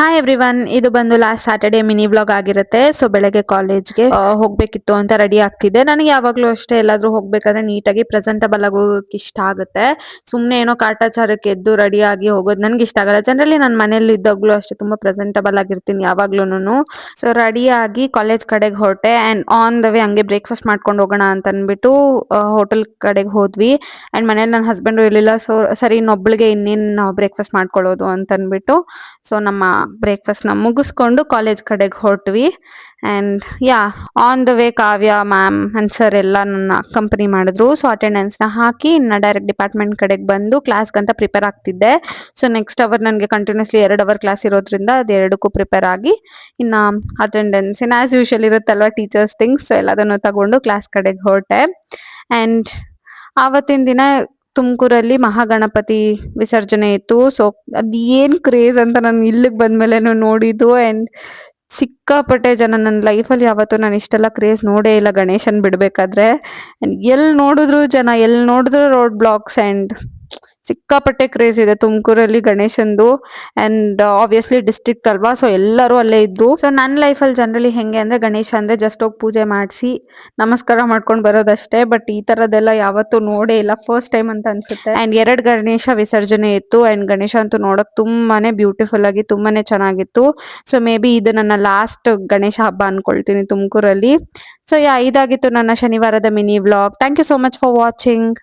Hi everyone, ಇದು ಬಂದು last Saturday mini vlog ಆಗಿರುತ್ತೆ. ಸೊ ಬೆಳಗ್ಗೆ ಕಾಲೇಜ್ಗೆ ಹೋಗ್ಬೇಕಿತ್ತು ಅಂತ ರೆಡಿ ಆಗ್ತಿದ್ದೆ. ನನಗೆ ಯಾವಾಗ್ಲೂ ಅಷ್ಟೇ ಎಲ್ಲಾದ್ರೂ ಹೋಗ್ಬೇಕಾದ್ರೆ ನೀಟಾಗಿ ಪ್ರೆಸೆಂಟಬಲ್ ಆಗಿ ಹೋಗೋಕೆ ಇಷ್ಟ ಆಗುತ್ತೆ. ಸುಮ್ನೆ ಏನೋ ಕಾಟಾಚಾರಕ್ಕೆ ಎದ್ದು ರೆಡಿ ಆಗಿ ಹೋಗೋದು ನನ್ಗೆ ಇಷ್ಟ ಆಗಲ್ಲ. ಜನರಲಿ ನಾನು ಮನೇಲಿ ಇದ್ದಾಗ್ಲೂ ಅಷ್ಟೇ ತುಂಬಾ ಪ್ರೆಸೆಂಟಬಲ್ ಆಗಿರ್ತೀನಿ ಯಾವಾಗ್ಲೂನು. ಸೊ ರೆಡಿ ಆಗಿ ಕಾಲೇಜ್ ಕಡೆಗೆ ಹೊರಟೆ ಅಂಡ್ ಆನ್ ದ ವೇ ಹಂಗೆ ಬ್ರೇಕ್ಫಾಸ್ಟ್ ಮಾಡ್ಕೊಂಡು ಹೋಗೋಣ ಅಂತ ಅನ್ಬಿಟ್ಟು ಹೋಟೆಲ್ ಕಡೆಗೆ ಹೋದ್ವಿ. ಅಂಡ್ ಮನೇಲಿ ನನ್ನ ಹಸ್ಬೆಂಡ್ ಇರ್ಲಿಲ್ಲ. ಸೊ ಸರಿ ಇನ್ನೊಬ್ಳಿಗೆ ಇನ್ನೇನು ಬ್ರೇಕ್ಫಾಸ್ಟ್ ಮಾಡ್ಕೊಳ್ಳೋದು ಅಂತ ಅನ್ಬಿಟ್ಟು ಸೊ ನಮ್ಮ ಬ್ರೇಕ್ಫಾಸ್ಟ್ ನ ಮುಗಿಸ್ಕೊಂಡು ಕಾಲೇಜ್ ಕಡೆಗೆ ಹೊರಟ್ವಿ. And on the way Kavya ma'am and sir ಎಲ್ಲ ನನ್ನ ಕಂಪನಿ ಮಾಡಿದ್ರು. ಸೊ ಅಟೆಂಡೆನ್ಸ್ ನ ಹಾಕಿ ಇನ್ನ ಡೈರೆಕ್ಟ್ ಡಿಪಾರ್ಟ್ಮೆಂಟ್ ಕಡೆಗೆ ಬಂದು ಕ್ಲಾಸ್ ಗಂತ ಪ್ರಿಪೇರ್ ಆಗ್ತಿದ್ದೆ. ಸೊ ನೆಕ್ಸ್ಟ್ ಅವರ್ ನನಗೆ ಕಂಟಿನ್ಯೂಸ್ಲಿ 2 ಅವರ್ ಕ್ಲಾಸ್ ಇರೋದ್ರಿಂದ ಅದೆರಡಕ್ಕೂ ಪ್ರಿಪೇರ್ ಆಗಿ ಇನ್ನ ಅಟೆಂಡೆನ್ಸ್ ಇನ್ ಆಸ್ ಯೂಶುವಲ್ ಇರುತ್ತಲ್ವಾ ಟೀಚರ್ಸ್ ಥಿಂಗ್ಸ್. ಸೊ ಎಲ್ಲದನ್ನು ತಗೊಂಡು ಕ್ಲಾಸ್ ಕಡೆಗೆ ಹೊರಟೆ. ಅಂಡ್ ಆವತ್ತಿನ ದಿನ ತುಮಕೂರಲ್ಲಿ ಮಹಾಗಣಪತಿ ವಿಸರ್ಜನೆ ಇತ್ತು. ಸೊ ಅದ್ ಏನ್ ಕ್ರೇಜ್ ಅಂತ ನಾನು ಇಲ್ಲಿಗೆ ಬಂದ್ಮೇಲೆ ನೋಡಿದ್ದು. ಅಂಡ್ ಸಿಕ್ಕಾಪಟ್ಟೆ ಜನ, ನನ್ನ ಲೈಫಲ್ಲಿ ಯಾವತ್ತೂ ನಾನು ಇಷ್ಟೆಲ್ಲ ಕ್ರೇಜ್ ನೋಡೇ ಇಲ್ಲ ಗಣೇಶನ್ ಬಿಡ್ಬೇಕಾದ್ರೆ. ಅಂಡ್ ಎಲ್ಲಿ ನೋಡಿದ್ರು ಜನ, ಎಲ್ಲಿ ನೋಡಿದ್ರು ರೋಡ್ ಬ್ಲಾಕ್ಸ್ ಅಂಡ್ ಸಿಕ್ಕಾಪಟ್ಟೆ ಕ್ರೇಜ್ ಇದೆ ತುಮಕೂರಲ್ಲಿ ಗಣೇಶಂದು. ಅಂಡ್ ಆಬ್ವಿಯಸ್ಲಿ ಡಿಸ್ಟ್ರಿಕ್ಟ್ ಅಲ್ವಾ, ಸೊ ಎಲ್ಲರೂ ಅಲ್ಲೇ ಇದ್ರು. ಸೊ ನನ್ನ ಲೈಫಲ್ಲಿ ಜನರಲಿ ಹೆಂಗೆ ಅಂದ್ರೆ ಗಣೇಶ ಅಂದ್ರೆ ಜಸ್ಟ್ ಹೋಗಿ ಪೂಜೆ ಮಾಡಿಸಿ ನಮಸ್ಕಾರ ಮಾಡ್ಕೊಂಡು ಬರೋದಷ್ಟೇ. ಬಟ್ ಈ ತರದೆಲ್ಲ ಯಾವತ್ತೂ ನೋಡೇ ಇಲ್ಲ, ಫಸ್ಟ್ ಟೈಮ್ ಅಂತ ಅನ್ಸುತ್ತೆ. ಅಂಡ್ 2 ಗಣೇಶ ವಿಸರ್ಜನೆ ಇತ್ತು. ಅಂಡ್ ಗಣೇಶ ಅಂತೂ ನೋಡಕ್ ತುಂಬಾನೇ ಬ್ಯೂಟಿಫುಲ್ ಆಗಿ ತುಂಬಾನೇ ಚೆನ್ನಾಗಿತ್ತು. ಸೊ ಮೇ ಬಿ ಇದು ನನ್ನ ಲಾಸ್ಟ್ ಗಣೇಶ ಹಬ್ಬ ಅನ್ಕೊಳ್ತೀನಿ ತುಮಕೂರಲ್ಲಿ. ಸೊ ಇದಾಗಿತ್ತು ನನ್ನ ಶನಿವಾರದ mini vlog. Thank you so much for watching.